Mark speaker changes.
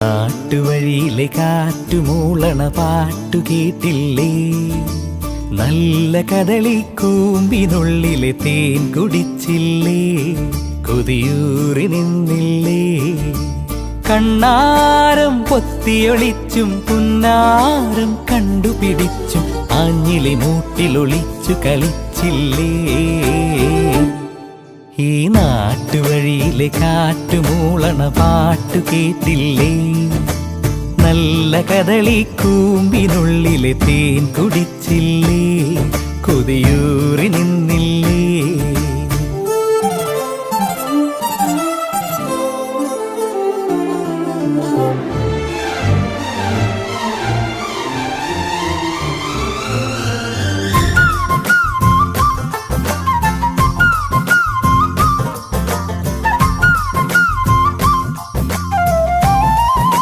Speaker 1: നാട്ടുവഴിയിലെ കാറ്റുമൂളണ പാട്ടു കേട്ടില്ലേ? നല്ല കദളിക്കൂമ്പിനുള്ളിലെ തേൻ കുടിച്ചില്ലേ? കൊതിയൂറി നിന്നില്ലേ? കണ്ണാരം പൊത്തിയൊളിച്ചും പുന്നാരം കണ്ടുപിടിച്ചും ആഞ്ഞിലി മൂട്ടിലൊളിച്ചു കളിച്ചില്ലേ? ഈ നാട്ടുവഴിയിലെ കാറ്റുമൂളണ പാട്ടു കേട്ടില്ലേ? നല്ല കദളിക്കൂമ്പിനുള്ളിലെ തേൻ കുടിച്ചില്ലേ? കൊതിയൂറി നിന്നി